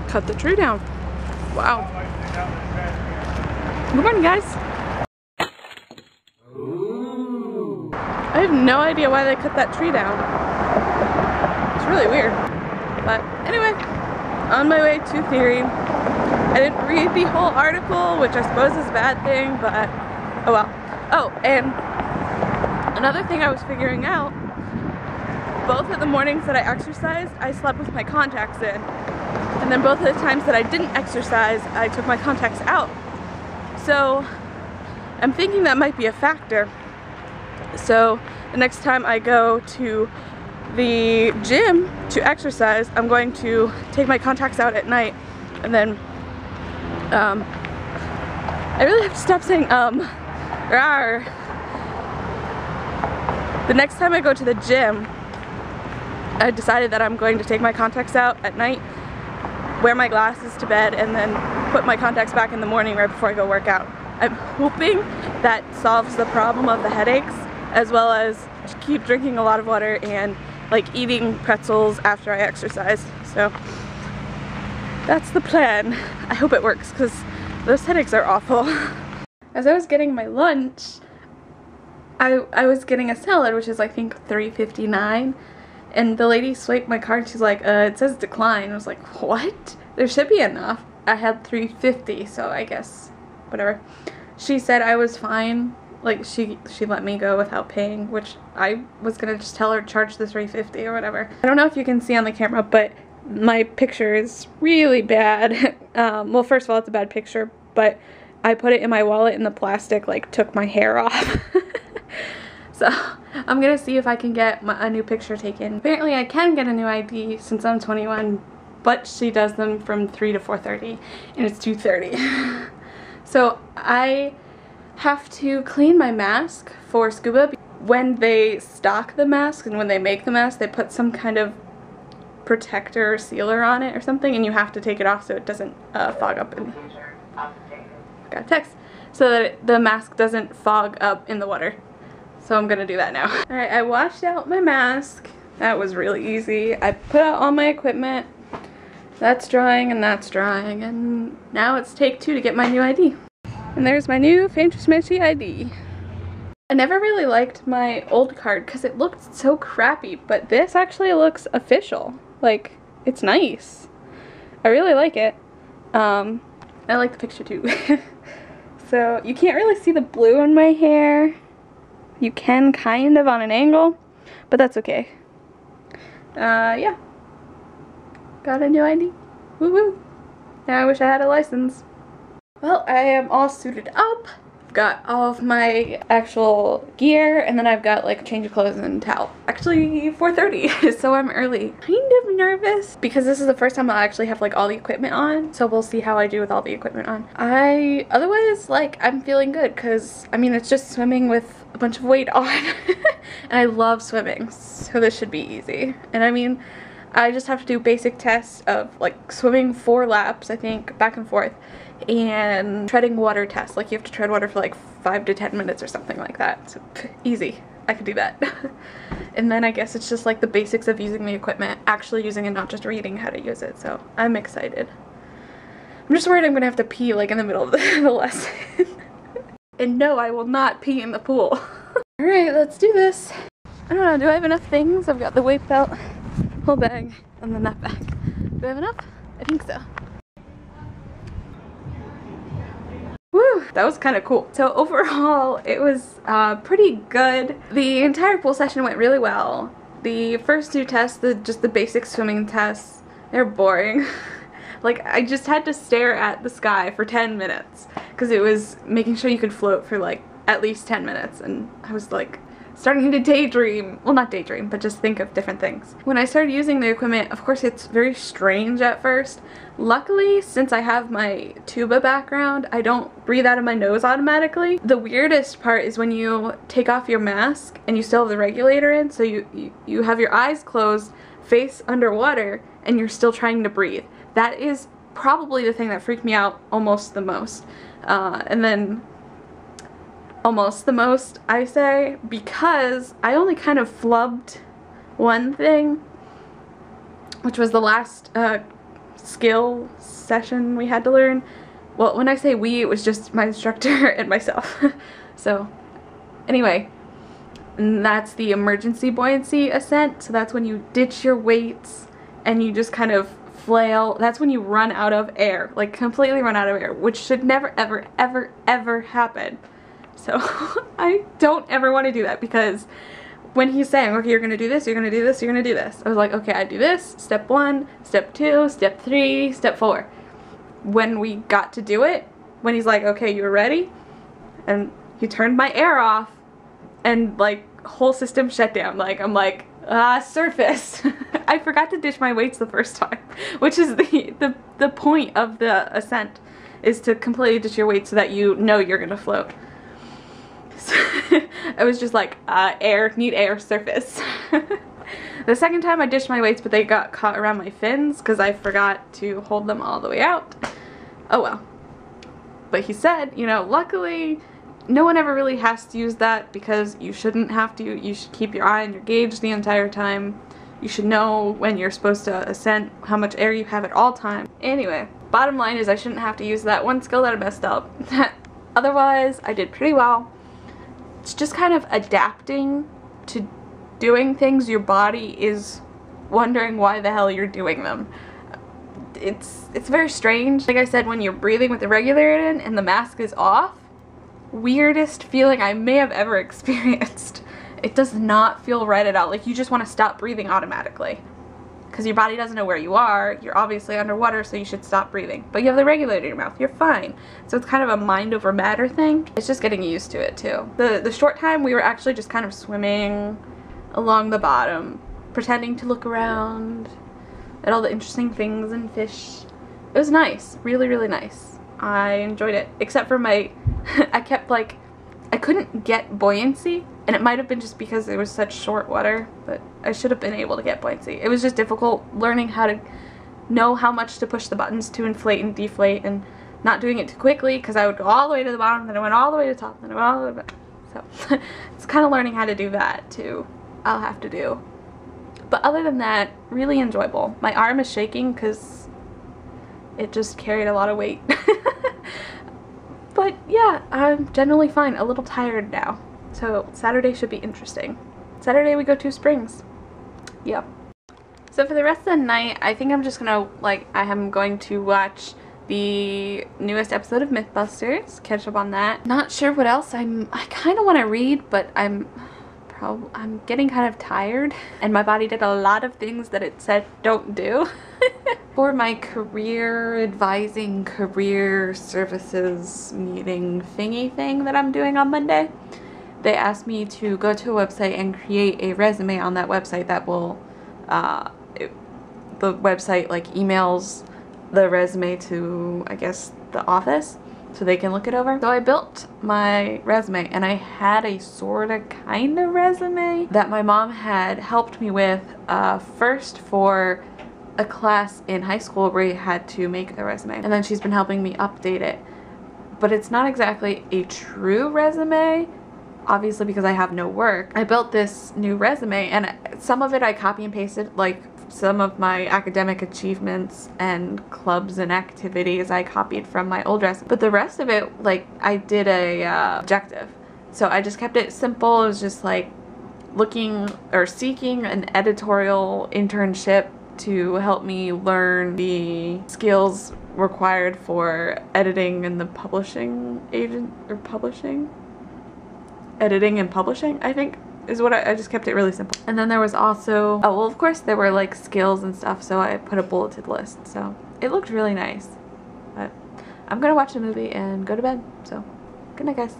Cut the tree down. Wow. Good morning, guys. I have no idea why they cut that tree down. It's really weird. But anyway, on my way to theory. I didn't read the whole article, which I suppose is a bad thing, but oh well. Oh, and another thing I was figuring out, both of the mornings that I exercised, I slept with my contacts in. And then both of the times that I didn't exercise, I took my contacts out. So I'm thinking that might be a factor. So the next time I go to the gym to exercise, I'm going to take my contacts out at night. And then I really have to stop saying rawr. The next time I go to the gym, I decided that I'm going to take my contacts out at night, wear my glasses to bed, and then put my contacts back in the morning right before I go work out. I'm hoping that solves the problem of the headaches, as well as keep drinking a lot of water and like eating pretzels after I exercise. So that's the plan. I hope it works because those headaches are awful. As I was getting my lunch, I was getting a salad, which is I think $3.59, and the lady swiped my card and she's like, it says decline. I was like, what? There should be enough. I had $3.50, so I guess whatever. She said I was fine. Like she let me go without paying, which I was gonna just tell her charge the $3.50 or whatever. I don't know if you can see on the camera, but my picture is really bad. Well, first of all, it's a bad picture, but I put it in my wallet and the plastic like took my hair off. So I'm gonna see if I can get a new picture taken. Apparently I can get a new ID since I'm 21, but she does them from 3 to 4:30 and it's 2:30. So I have to clean my mask for scuba. When they stock the mask and when they make the mask, they put some kind of protector or sealer on it or something, and you have to take it off so it doesn't fog up in got a text so that the mask doesn't fog up in the water. So I'm gonna do that now. Alright, I washed out my mask. That was really easy. I put out all my equipment. That's drying and that's drying, and now it's take 2 to get my new ID. And there's my new fancy smashy ID. I never really liked my old card because it looked so crappy, but this actually looks official. Like, it's nice. I really like it. I like the picture too. So you can't really see the blue in my hair. You can kind of on an angle, but that's okay. Yeah. Got a new ID. Woo woo. Now I wish I had a license. Well, I am all suited up. I've got all of my actual gear, and then I've got like a change of clothes and towel. Actually 4:30, so I'm early. Kind of nervous because this is the first time I'll actually have like all the equipment on, so we'll see how I do with all the equipment on. Otherwise, like, I'm feeling good because I mean it's just swimming with a bunch of weight on. And I love swimming, so this should be easy. And I mean, I just have to do basic tests of like swimming 4 laps, I think, back and forth, and treading water tests. Like, you have to tread water for like 5 to 10 minutes or something like that. So easy. I could do that. And then I guess it's just like the basics of using the equipment, actually using it, not just reading how to use it. So I'm excited. I'm just worried I'm gonna have to pee like in the middle of the lesson. And no, I will not pee in the pool. Alright, let's do this. I don't know, do I have enough things? I've got the weight belt, whole bag, and then that bag. Do I have enough? I think so. Woo, that was kind of cool. So overall, it was pretty good. The entire pool session went really well. The first 2 tests, just the basic swimming tests, they're boring. Like, I just had to stare at the sky for 10 minutes because it was making sure you could float for like at least 10 minutes, and I was like starting to daydream. Well, not daydream, but just think of different things. When I started using the equipment, of course it's very strange at first. Luckily, since I have my tuba background, I don't breathe out of my nose automatically. The weirdest part is when you take off your mask and you still have the regulator in, so you have your eyes closed, face underwater, and you're still trying to breathe. That is probably the thing that freaked me out almost the most. And then almost the most, I say, because I only kind of flubbed one thing. which was the last skill session we had to learn. Well, when I say we, it was just my instructor and myself. So anyway, and that's the emergency buoyancy ascent. So that's when you ditch your weights and you just kind of flail. That's when you run out of air, like completely run out of air, which should never, ever, ever, ever happen. So I don't ever want to do that, because when he's saying, okay, you're going to do this, you're going to do this, you're going to do this, I was like, okay, I do this, step 1, step 2, step 3, step 4. When we got to do it, when he's like, okay, you're ready, and he turned my air off, and like whole system shut down. Like, I'm like, surface. I forgot to ditch my weights the first time, which is the point of the ascent, is to completely ditch your weights so that you know you're gonna float. So I was just like, air, need air, surface. The second time I ditched my weights, but they got caught around my fins because I forgot to hold them all the way out. Oh well. But he said, you know, luckily no one ever really has to use that, because you shouldn't have to. You should keep your eye on your gauge the entire time. You should know when you're supposed to ascent, how much air you have at all times. Anyway, bottom line is I shouldn't have to use that one skill that I messed up. Otherwise, I did pretty well. It's just kind of adapting to doing things your body is wondering why the hell you're doing them. It's very strange. Like I said, when you're breathing with the regulator in and the mask is off, weirdest feeling I may have ever experienced. It does not feel right at all. Like, you just want to stop breathing automatically, because your body doesn't know where you are. You're obviously underwater, so you should stop breathing, but you have the regulator in your mouth, you're fine. So it's kind of a mind over matter thing. It's just getting used to it too. The short time we were actually just kind of swimming along the bottom, pretending to look around at all the interesting things and fish. It was nice, really, really nice. I enjoyed it, except for my I kept like, I couldn't get buoyancy, and it might have been just because it was such short water, but I should have been able to get buoyancy. It was just difficult learning how to know how much to push the buttons to inflate and deflate, and not doing it too quickly, because I would go all the way to the bottom, then I went all the way to the top, then I went all the way back. So it's kind of learning how to do that too. I'll have to do. But other than that, really enjoyable. My arm is shaking because it just carried a lot of weight. But yeah, I'm generally fine. A little tired now. So Saturday should be interesting. Saturday we go to Springs. Yeah. So for the rest of the night, I think I'm just gonna, like, I am going to watch the newest episode of Mythbusters, catch up on that. Not sure what else. I kind of want to read, but I'm getting kind of tired, and my body did a lot of things that it said don't do. For my career advising, career services meeting thingy thing that I'm doing on Monday, they asked me to go to a website and create a resume on that website that will, the website like emails the resume to, I guess, the office so they can look it over. So I built my resume, and I had a sorta kinda resume that my mom had helped me with first for a class in high school where you had to make a resume, and then she's been helping me update it. But it's not exactly a true resume, obviously, because I have no work. I built this new resume, and some of it I copy and pasted, like some of my academic achievements and clubs and activities I copied from my old resume. But the rest of it, like, I did a objective. So I just kept it simple. It was just like looking or seeking an editorial internship to help me learn the skills required for editing in the publishing agent, or publishing? Editing and publishing, I think, is what I just kept it really simple. And then there was also, oh well, of course there were like skills and stuff, so I put a bulleted list. So it looked really nice. But I'm gonna watch the movie and go to bed, so good night guys.